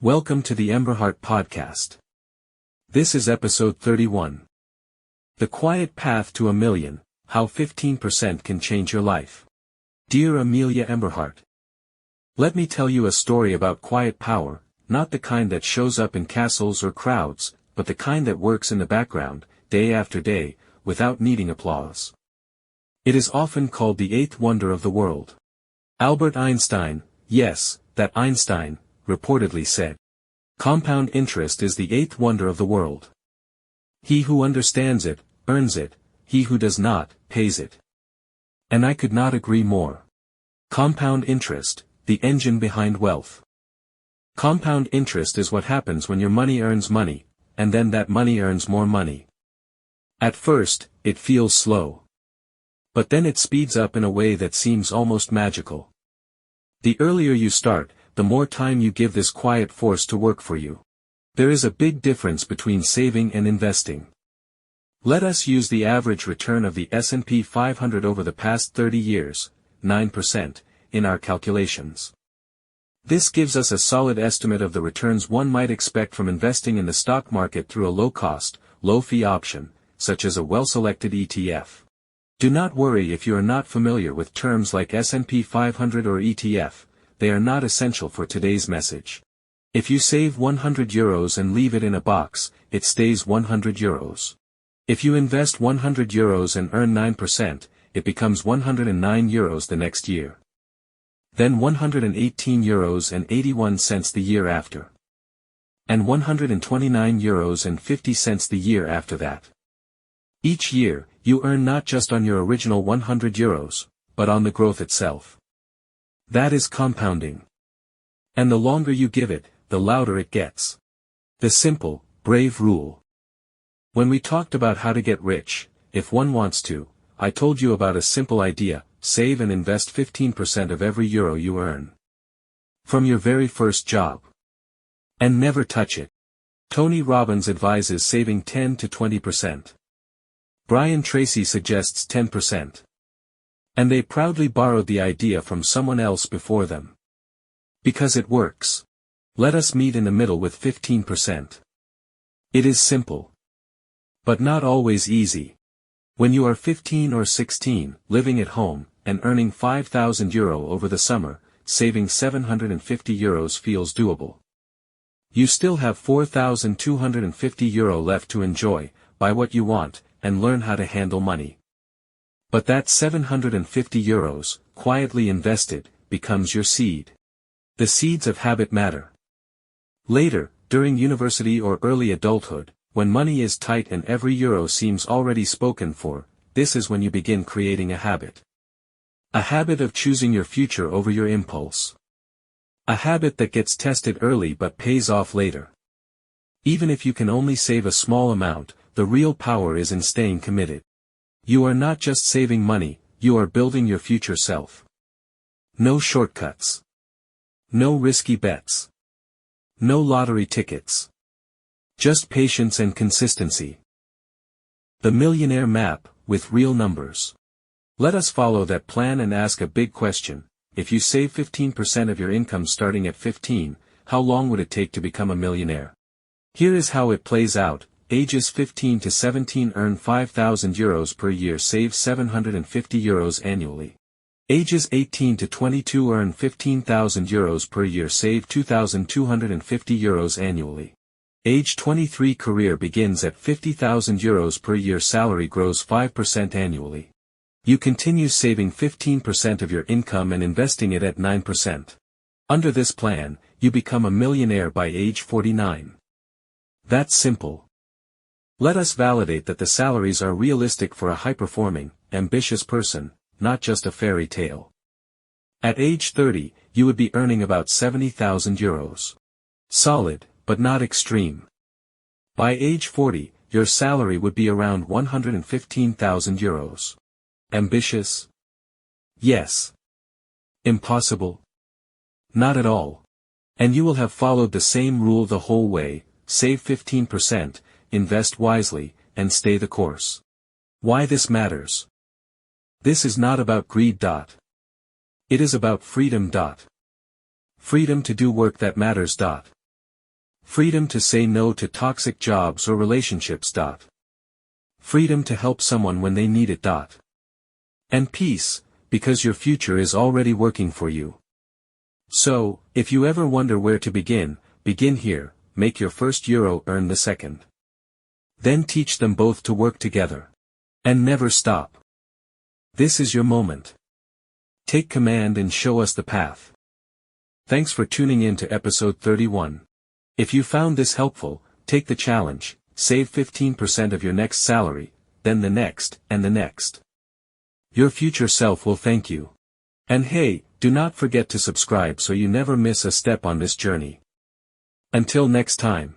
Welcome to the Emberhart podcast. This is episode 31. The Quiet Path to a Million, How 15% Can Change Your Life. Dear Amelia Emberhart, let me tell you a story about quiet power, not the kind that shows up in castles or crowds, but the kind that works in the background, day after day, without needing applause. It is often called the eighth wonder of the world. Albert Einstein, yes, that Einstein, reportedly said, "Compound interest is the eighth wonder of the world. He who understands it, earns it, he who does not, pays it." And I could not agree more. Compound interest, the engine behind wealth. Compound interest is what happens when your money earns money, and then that money earns more money. At first, it feels slow. But then it speeds up in a way that seems almost magical. The earlier you start, the more time you give this quiet force to work for you. There is a big difference between saving and investing. Let us use the average return of the S&P 500 over the past 30 years, 9%, in our calculations. This gives us a solid estimate of the returns one might expect from investing in the stock market through a low-cost, low-fee option, such as a well-selected ETF. Do not worry if you are not familiar with terms like S&P 500 or ETF. They are not essential for today's message. If you save €100 and leave it in a box, it stays €100. If you invest €100 and earn 9%, it becomes €109 the next year. Then €118.81 the year after. And €129.50 the year after that. Each year, you earn not just on your original €100, but on the growth itself. That is compounding. And the longer you give it, the louder it gets. The simple, brave rule. When we talked about how to get rich, if one wants to, I told you about a simple idea: save and invest 15% of every euro you earn. From your very first job. And never touch it. Tony Robbins advises saving 10 to 20%. Tracy suggests 10%. And they proudly borrowed the idea from someone else before them. Because it works. Let us meet in the middle with 15%. It is simple. But not always easy. When you are 15 or 16, living at home, and earning €5,000 over the summer, saving €750 feels doable. You still have €4,250 left to enjoy, buy what you want, and learn how to handle money. But that €750, quietly invested, becomes your seed. The seeds of habit matter. Later, during university or early adulthood, when money is tight and every euro seems already spoken for, this is when you begin creating a habit. A habit of choosing your future over your impulse. A habit that gets tested early but pays off later. Even if you can only save a small amount, the real power is in staying committed. You are not just saving money, you are building your future self. No shortcuts. No risky bets. No lottery tickets. Just patience and consistency. The Millionaire Map, with real numbers. Let us follow that plan and ask a big question: if you save 15% of your income starting at 15, how long would it take to become a millionaire? Here is how it plays out. Ages 15 to 17 earn €5,000 per year, save €750 annually. Ages 18 to 22 earn €15,000 per year, save €2,250 annually. Age 23 career begins at €50,000 per year, salary grows 5% annually. You continue saving 15% of your income and investing it at 9%. Under this plan, you become a millionaire by age 49. That's simple. Let us validate that the salaries are realistic for a high-performing, ambitious person, not just a fairy tale. At age 30, you would be earning about €70,000. Solid, but not extreme. By age 40, your salary would be around €115,000. Ambitious? Yes. Impossible? Not at all. And you will have followed the same rule the whole way: save 15%, invest wisely, and stay the course. Why this matters? This is not about greed. It is about freedom. Freedom to do work that matters. Freedom to say no to toxic jobs or relationships. Freedom to help someone when they need it. And peace, because your future is already working for you. So, if you ever wonder where to begin, begin here, make your first euro earn the second. Then teach them both to work together. And never stop. This is your moment. Take command and show us the path. Thanks for tuning in to episode 31. If you found this helpful, take the challenge, save 15% of your next salary, then the next, and the next. Your future self will thank you. And hey, do not forget to subscribe so you never miss a step on this journey. Until next time.